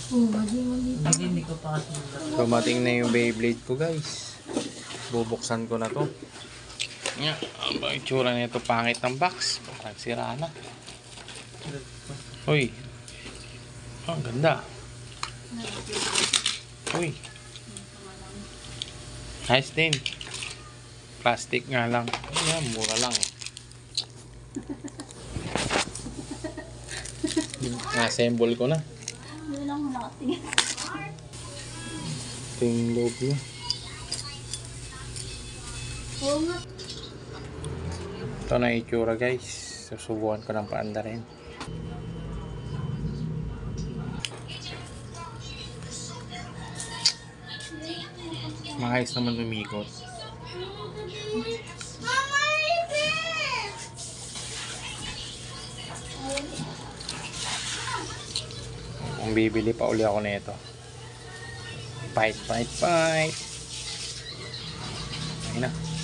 Hindi ko pa kasi. Dumating na yung Beyblade ko, guys. Bubuksan ko na to. Nga, ang ba itsura nito, pangit ng box. Parang sira na. Uy. Ang ganda. Uy. Nice din. Plastic nga lang. Ayan, mura lang. Na-assemble ko na. Hindi lang mo nakatingin. Ito yung loob niya. Oo nga. Ito na itsura, guys. Susubukan ko ng paanda rin. Maayos naman umikot. Kung bibili pa uli ako nito. Fight, fight, fight. Ayun na.